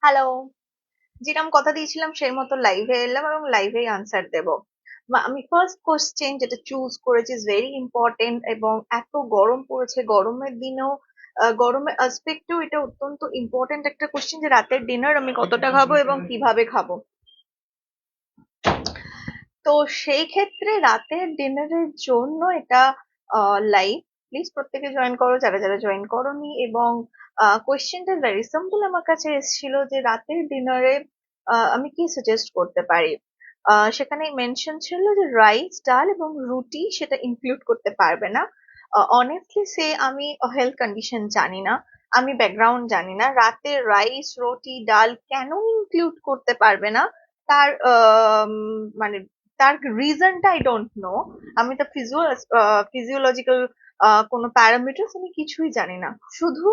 Hello. যেরকম কথা দিয়েছিলাম সেই মতো লাইভে এলাম এবং লাইভেই আনসার দেব। আমি ফার্স্ট কোশ্চেন যেটা চুজ করেছি ইজ ভেরি ইম্পর্টেন্ট, এবং এত গরম পড়েছে গরমের দিনেও গরমের আসপেক্টেও এটা অত্যন্ত ইম্পর্টেন্ট একটা কোশ্চেন যে রাতের ডিনার আমি কতটা খাবো এবং কিভাবে খাবো। তো সেই ক্ষেত্রে রাতের ডিনারের জন্য এটা লাইভ, প্লিজ প্রত্যেকে জয়েন করো যারা যারা জয়েন করোনি। এবং কোয়েশ্চেনটা ভেরি সিম্পল আমার কাছে এসেছিল যে রাতের ডিনারে আমি কি সাজেস্ট করতে পারি। সেখানে মেনশন ছিল যে রাইস ডাল এবং রুটি সেটা ইনক্লুড করতে পারবে না। অনেস্টলি সে আমি হেলথ কন্ডিশন জানি না, আমি ব্যাকগ্রাউন্ড জানি না রাতে রাইস রুটি ডাল কেন ইনক্লুড করতে পারবে না। তার মানে তার রিজনটা আই ডোন্ট নো। আমি তো ফিজিওলজিক্যাল কোনো প্যারামিটার্স আমি কিছুই জানি না, শুধু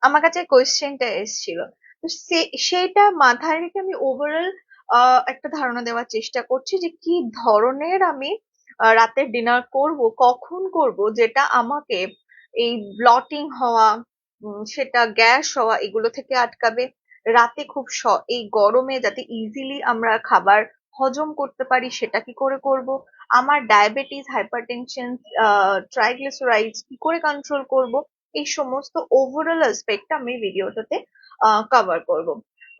আমার কাছে কোয়েশ্চেনটা এসেছিল। তো সেটা মাথায় রেখে আমি ওভারঅল একটা ধারণা দেওয়ার চেষ্টা করছি যে কি ধরনের আমি রাতের ডিনার করব, কখন করব, যেটা আমাকে এই ব্লটিং হওয়া, সেটা গ্যাস হওয়া এগুলো থেকে আটকাবে। রাতে খুব এই গরমে যাতে ইজিলি আমরা খাবার হজম করতে পারি সেটা কি করে করব। আমার ডায়াবেটিস হাইপারটেনশন ট্রাইগ্লিসারাইডস কি করে কন্ট্রোল করব। এই সমস্ত ওভারঅল অ্যাসপেক্ট আমি ভিডিওটাতে কভার করব।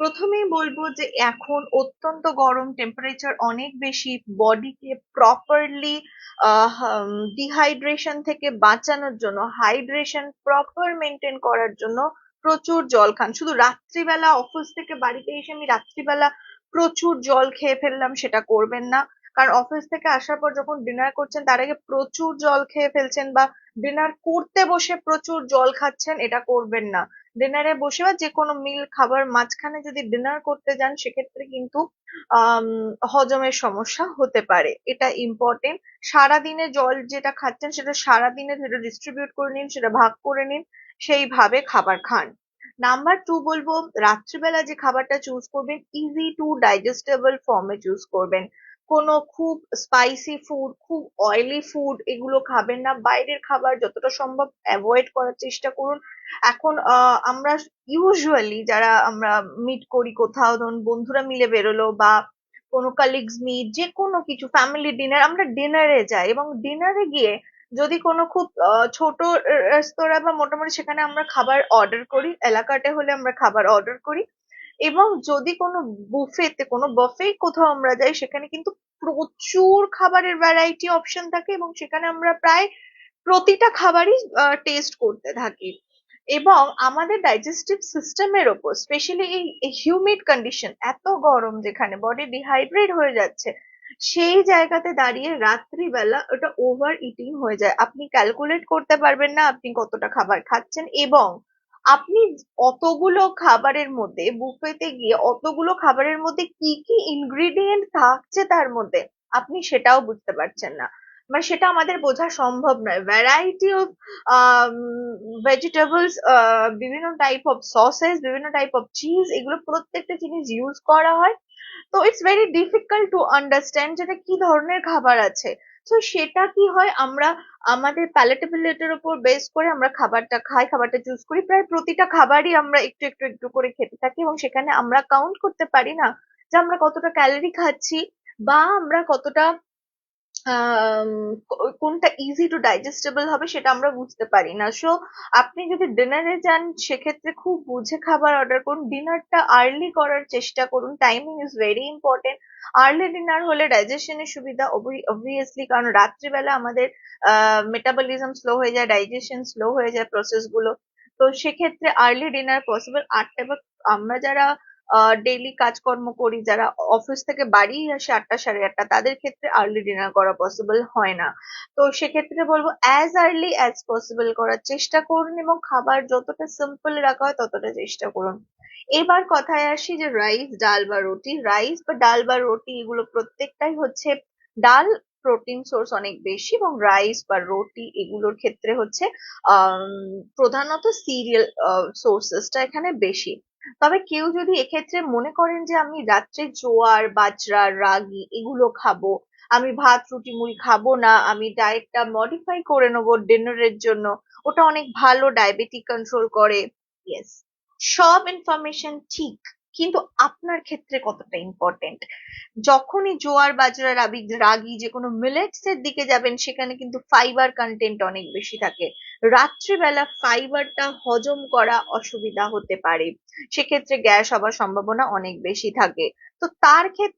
প্রথমেই বলবো যে এখন অত্যন্ত গরম, টেম্পারেচার অনেক বেশি, বডিকে প্রপারলি ডিহাইড্রেশন থেকে বাঁচানোর জন্য, হাইড্রেশন প্রপার মেনটেন করার জন্য প্রচুর জল খান। শুধু রাত্রিবেলা অফিস থেকে বাড়িতে এসে আমি রাত্রিবেলা প্রচুর জল খেয়ে ফেললাম সেটা করবেন না। কারণ অফিস থেকে আসার পর যখন ডিনার করছেন তার আগে প্রচুর জল খেয়ে ফেলছেন, বা ডিনার করতে বসে প্রচুর জল খাচ্ছেন, এটা করবেন না। ডিনারে বসে বা যে কোনো মিল খাবার মাঝখানে যদি ডিনার করতে যান সেক্ষেত্রে কিন্তু আম, হজমের সমস্যা হতে পারে, এটা ইম্পর্টেন্ট। সারাদিনে জল যেটা খাচ্ছেন সেটা সারাদিনে সেটা ডিস্ট্রিবিউট করে নিন, সেটা ভাগ করে নিন, সেইভাবে খাবার খান। নাম্বার টু বলবো, রাত্রিবেলা যে খাবারটা চুজ করবেন ইজি টু ডাইজেস্টেবল ফর্মে চুজ করবেন। কোনো খুব স্পাইসি ফুড, খুব অয়েলি ফুড এগুলো খাবেন না। বাইরের খাবার যতটা সম্ভব অ্যাভয়েড করার চেষ্টা করুন। এখন আমরা ইউজুয়ালি যারা আমরা মিট করি কোথাও, ধরুন বন্ধুরা মিলে বেরোলো বা কোনো কালিগস মিট, যে কোনো কিছু ফ্যামিলি ডিনার, আমরা ডিনারে যাই এবং ডিনারে গিয়ে যদি কোনো খুব ছোট রেস্তোরাঁ বা মোটামুটি সেখানে আমরা খাবার অর্ডার করি, এলাকাতে হলে আমরা খাবার অর্ডার করি। এবং যদি কোনো বুফেতে কোনো বাফে কোথাও আমরা যাই সেখানে কিন্তু প্রচুর খাবারের ভ্যারাইটি অপশন থাকে এবং সেখানে আমরা প্রায় প্রতিটা খাবারই টেস্ট করতে থাকি। এবং আমাদের ডাইজেস্টিভ সিস্টেমের ওপর স্পেশালি এই হিউমিড কন্ডিশন, এত গরম যেখানে বডি ডিহাইড্রেট হয়ে যাচ্ছে, সেই জায়গাতে দাঁড়িয়ে রাত্রিবেলা ওটা ওভার ইটিং হয়ে যায়। আপনি ক্যালকুলেট করতে পারবেন না আপনি কতটা খাবার খাচ্ছেন, এবং আপনি অতগুলো খাবারের মধ্যে বুফেতে গিয়ে অতগুলো খাবারের মধ্যে কি কি ইনগ্রিডিয়েন্ট থাকছে তার মধ্যে আপনি সেটাও বুঝতে পারছেন না। মানে সেটা আমাদের বোঝা সম্ভব নয়। ভ্যারাইটি অফ ভেজিটেবলস, বিভিন্ন টাইপ অফ সসেস, বিভিন্ন টাইপ অফ চিজ, এগুলো প্রত্যেকটা জিনিস ইউজ করা হয়। তো it's very difficult to understand যেটা কি ধরনের খাবার আছে। তো সেটা কি হয়, আমরা আমাদের প্যালেটেবিলিটির উপর বেস করে আমরা খাবারটা খাই, খাবারটা চুজ করি। প্রায় প্রতিটা খাবারই আমরা একটু একটু একটু করে খেতে থাকি এবং সেখানে আমরা কাউন্ট করতে পারি না যে আমরা কতটা ক্যালোরি খাচ্ছি, বা আমরা কতটা আম, কোনটা ইজি টু ডাইজেস্টেবল হবে সেটা আমরা বুঝতে পারি না। সো আপনি যদি ডিনারে যান সেক্ষেত্রে খুব বুঝে খাবার অর্ডার করুন, ডিনারটা আর্লি করার চেষ্টা করুন, timing is very important. Early dinner হলে ডাইজেশনের সুবিধা অবভিয়াসলি, কারণ রাত্রিবেলা আমাদের মেটাবলিজম স্লো হয়ে যায়, ডাইজেশন স্লো হয়ে যায় প্রসেস গুলো। তো সেক্ষেত্রে আর্লি ডিনার পসিবল 8টা, বা আমরা যারা ডেইলি কাজকর্ম করি, যারা অফিস থেকে বাড়ি আসে 8টা সাড়ে 8টা, তাদের ক্ষেত্রে আর্লি ডিনার করা পসিবল হয় না। তো সেক্ষেত্রে বলবো অ্যাজ আর্লি অ্যাজ পসিবল করার চেষ্টা করুন এবং খাবার যতটা সিম্পল রাখা হয় ততটা চেষ্টা করুন। এবার কথায় আসি যে রাইস ডাল বা রুটি। রাইস বা ডাল বা রুটি এগুলো প্রত্যেকটাই হচ্ছে, ডাল প্রোটিন সোর্স অনেক বেশি, এবং রাইস বা রুটি এগুলোর ক্ষেত্রে হচ্ছে আহ প্রধানত সিরিয়াল সোর্সেসটা এখানে বেশি। তবে কেউ যদি এক্ষেত্রে মনে করেন যে আমি রাত্রে জোয়ার বাজরা রাগি এগুলো খাবো, আমি ভাত রুটি মুড়ি খাবো না, আমি ডায়েটটা মডিফাই করে নেবো ডিনারের জন্য, ওটা অনেক ভালো, ডায়াবেটিক কন্ট্রোল করে। ইয়েস, সব ইনফরমেশন ঠিক, কিন্তু আপনার ক্ষেত্রে কতটা ইম্পর্টেন্ট। যখনই জোয়ার বাজরা রাবি রাগি যে কোনো মিলেটস এর দিকে যাবেন সেখানে কিন্তু ফাইবার কন্টেন্ট অনেক বেশি থাকে। রাত্রিবেলা ফাইবারটা হজম করা অসুবিধা হতে পারে, সেক্ষেত্রে গ্যাস হবার সম্ভাবনা অনেক বেশি থাকে। তো তার ক্ষেত্রে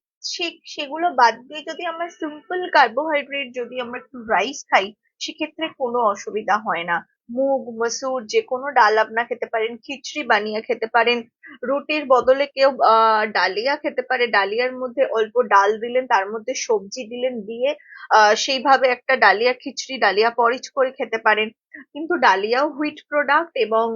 সেগুলো বাদ দিয়ে যদি আমরা সিম্পল কার্বোহাইড্রেট যদি আমরা একটু রাইস খাই, সেক্ষেত্রে কোনো অসুবিধা হয় না। মুগ মসুর যে কোনো ডাল আপনার খেতে পারেন, খিচড়ি বানিয়ে খেতে পারেন। রুটির বদলে কেউ ডালিয়া খেতে পারে, ডালিয়ার মধ্যে অল্প ডাল দিলেন, তার মধ্যে সবজি দিলেন, দিয়ে সেইভাবে একটা ডালিয়া খিচড়ি ডালিয়া পরিচ করে খেতে পারেন। কিন্তু ডালিয়াও হুইট প্রোডাক্ট, এবং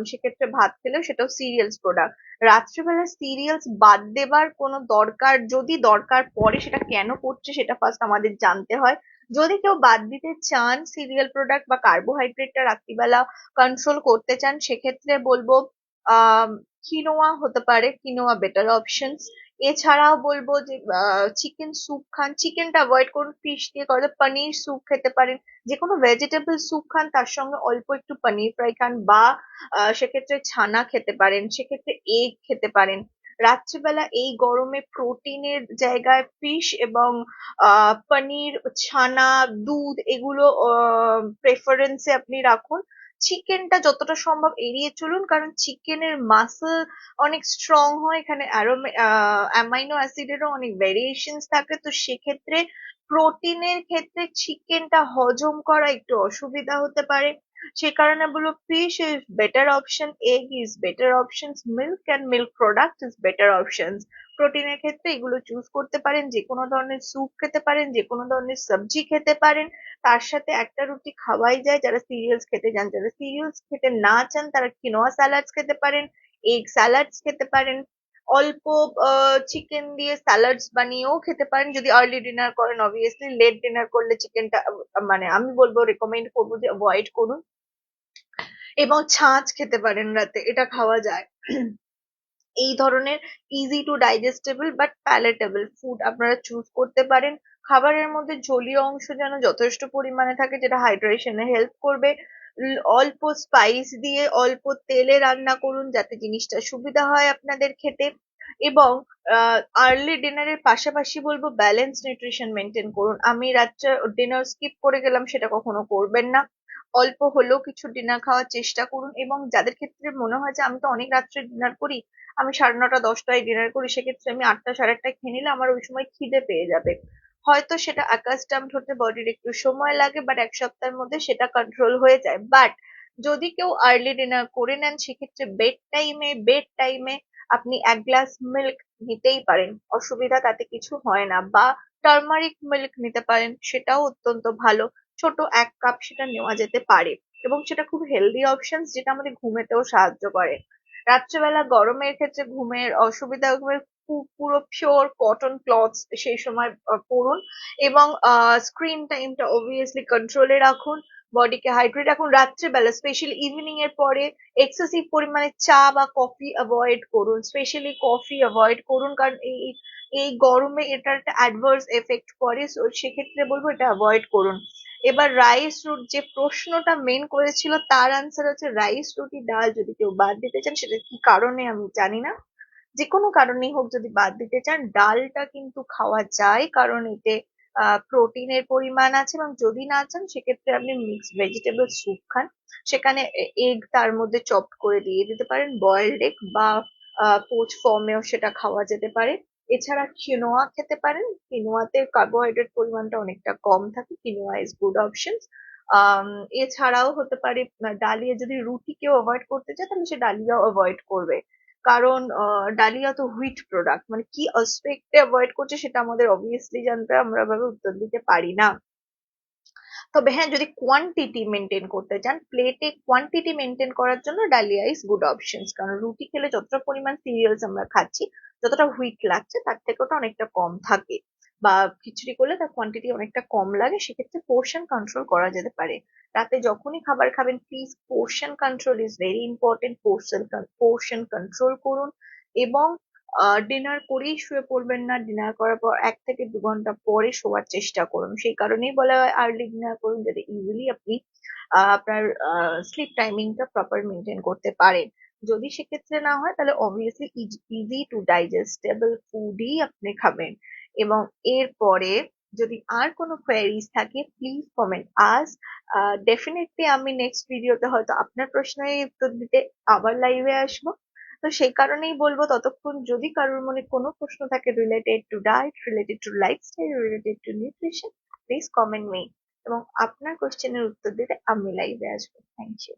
সেক্ষেত্রে ভাত খেলেও সেটাও সিরিয়ালস প্রোডাক্ট। রাত্রিবেলা সিরিয়ালস বাদ দেবার কোনো দরকার, যদি দরকার পড়ে সেটা কেন পড়ছে সেটা ফার্স্ট আমাদের জানতে হয়। যদি কেউ বাদ দিতে চান সিরিয়াল প্রোডাক্ট বা কার্বোহাইড্রেটটা রাত্রিবেলা কন্ট্রোল করতে চান, সেক্ষেত্রে বলবো আহ কিনোয়া হতে পারে, কিনোয়া বেটার অপশনস। এছাড়াও বলবো যে চিকেন স্যুপ খান, চিকেনটা অ্যাভয়েড করুন, ফিশ দিয়ে করা পনির স্যুপ খেতে পারেন। যে কোনো ভেজিটেবল স্যুপ খান, তার সঙ্গে অল্প একটু পনির ফ্রাই খান, বা সেক্ষেত্রে ছানা খেতে পারেন, সেক্ষেত্রে এগ খেতে পারেন। রাত্রিবেলা এই গরমে প্রোটিনের জায়গায় ফিশ এবং পনির, ছানা, দুধ এগুলো প্রেফারেন্সে আপনি রাখুন। চিকেনটা যতটা সম্ভব এড়িয়ে চলুন, কারণ চিকেনের মাসল অনেক স্ট্রং হয়, এখানে অ্যামাইনো অ্যাসিডেরও অনেক ভেরিয়েশনস থাকে। তো সেক্ষেত্রে প্রোটিনের ক্ষেত্রে চিকেনটা হজম করা একটু অসুবিধা হতে পারে। সে কারণে বলবো fish is better option, egg is better options, milk and milk product is better options. প্রোটিনের ক্ষেত্রে এগুলো চুজ করতে পারেন, যে কোনো ধরনের স্যুপ খেতে পারেন, যে কোনো ধরনের সবজি খেতে পারেন। তার সাথে একটা রুটি খাওয়াই যায় যারা সিরিয়ালস খেতে চান। যারা সিরিয়ালস খেতে না চান তারা কিনোয়া স্যালাডস খেতে পারেন, এগ স্যালাডস খেতে পারেন। অল্প চিকেন দিয়ে স্যালাডস বানিয়েও খেতে পারেন যদি আর্লি ডিনার করেন। অবভিয়াসলি লেট ডিনার করলে চিকেনটা মানে আমি বলবো, রেকমেন্ড করবো যে অ্যাভয়েড করুন। এবং ছাঁচ খেতে পারেন রাতে, এটা খাওয়া যায়। এই ধরনের easy to digestible but palatable food আপনারা চুজ করতে পারেন। খাবারের মধ্যে জলীয় অংশ যেন যথেষ্ট পরিমাণে থাকে, যেটা হাইড্রেশনে হেল্প করবে। অল্প স্পাইস দিয়ে অল্প তেলে রান্না করুন যাতে জিনিসটা সুবিধা হয় আপনাদের খেতে। এবং আর্লি ডিনারের পাশাপাশি বলবো ব্যালেন্স নিউট্রিশন মেনটেন করুন। আমি রাত্রে ডিনার স্কিপ করে গেলাম সেটা কখনো করবেন না। অল্প হলেও কিছু ডিনার খাওয়ার চেষ্টা করুন। এবং যাদের ক্ষেত্রে মনে হয় যে আমি তো অনেক রাত্রে ডিনার করি, আমি 9:30 10টায় ডিনার করি, সেক্ষেত্রে আমি 8টা 8:30টায় খেয়ে নিলে আমার ওই সময় খিদে পেয়ে যাবে। হয়তো সেটা অ্যাকাস্টমড হতে বডির একটু সময় লাগে, বাট এক সপ্তাহের মধ্যে সেটা কন্ট্রোল হয়ে যায়। বাট যদি কেউ আর্লি ডিনার করে নেন, সেক্ষেত্রে বেড টাইমে আপনি 1 গ্লাস মিল্ক নিতেই পারেন, অসুবিধা তাতে কিছু হয় না। বা টার্মারিক মিল্ক নিতে পারেন, সেটাও অত্যন্ত ভালো। ছোট 1 কাপ সেটা নেওয়া যেতে পারে, এবং সেটা খুব হেলদি অপশন যেটা আমাদের ঘুমেতেও সাহায্য করে। রাত্রেবেলা গরমের ক্ষেত্রে ঘুমের অসুবিধা ঘুমের পুরো পিওর কটন ক্লথস সেই সময় পরুন। এবং স্ক্রিন টাইমটা অবভিয়াসলি কন্ট্রোলে রাখুন, বডিকে হাইড্রেট রাখুন। রাত্রেবেলা স্পেশালি ইভিনিং এর পরে এক্সেসিভ পরিমাণে চা বা কফি অ্যাভয়েড করুন, স্পেশালি কফি অ্যাভয়েড করুন, কারণ এই এই গরমে এটার একটা অ্যাডভার্স এফেক্ট পড়ে। So সেক্ষেত্রে বলবো এটা অ্যাভয়েড করুন। এবার রাইস রুট যে প্রশ্নটা মেন করেছিল, তার আনসার হচ্ছে রাইস রুটি ডাল যদি কেউ বাদ দিতে চান, সেটা কি কারণে আমি জানি না, যে কোনো কারণেই হোক যদি বাদ দিতে চান, ডালটা কিন্তু খাওয়া যায়, কারণ এতে প্রোটিনের পরিমাণ আছে। এবং যদি না চান সেক্ষেত্রে আপনি মিক্সড ভেজিটেবল স্যুপ খান, সেখানে এগ তার মধ্যে চপ করে দিয়ে দিতে পারেন, বয়েলড এগ, বা পোচ ফর্মেও সেটা খাওয়া যেতে পারে। এছাড়া কিনোয়া খেতে পারেন, কিনোয়াতে কার্বোহাইড্রেট পরিমাণটা অনেকটা কম থাকে, কিনোয়া ইজ গুড অপশন। এছাড়াও হতে পারে ডালিয়া, যদি রুটি কেউ অ্যাভয়েড করতে চায় তাহলে সে ডালিয়াও অ্যাভয়েড করবে, কারণ ডালিয়া তো হুইট প্রোডাক্ট। মানে কি অ্যাসপেক্টে অ্যাভয়েড করছে সেটা আমাদের অবভিয়াসলি জানতে হয়, আমরা ভাবে উত্তর দিতে পারি না। তবে হ্যাঁ, যদি কোয়ান্টিটি মেনটেন করতে চান, প্লেটে কোয়ান্টিটি মেনটেন করার জন্য ডালিয়া ইজ গুড অপশনস, কারণ রুটি খেলে যতটা পরিমাণ সিরিয়ালস আমরা খাচ্ছি, যতটা হুইট লাগছে তার থেকে ওটা অনেকটা কম থাকে। বা খিচুড়ি করলে তার কোয়ান্টিটি অনেকটা কম লাগে, সেক্ষেত্রে পোর্শন কন্ট্রোল করা যেতে পারে। রাতে যখনই খাবার খাবেন please portion control is very important, portion control করুন। এবং ডিনার করেই শুয়ে পড়বেন না, ডিনার করার পর 1 থেকে 2 ঘন্টা পরে শোয়ার চেষ্টা করুন। সেই কারণেই বলা হয় আর্লি ডিনার করুন, যাতে ইজিলি আপনি আপনার স্লিপ টাইমিংটা প্রপার মেনটেন করতে পারেন। যদি সেক্ষেত্রে না হয় তাহলে অবভিয়াসলি ইজি টু ডাইজেস্টেবল ফুডই আপনি খাবেন। এবং এরপরে যদি আর কোনো কোয়েরিজ থাকে প্লিজ কমেন্ট আস। ডেফিনেটলি আমি নেক্সট ভিডিওতে হয়তো আপনার প্রশ্নের উত্তর দিতে আবার লাইভে আসবো। তো সেই কারণেই বলবো, ততক্ষণ যদি কারোর মনে কোনো প্রশ্ন থাকে related to diet, related to lifestyle, related to nutrition, please comment me, এবং আপনার কোশ্চেনের উত্তর দিতে আমি লাইভে আসবো। Thank you.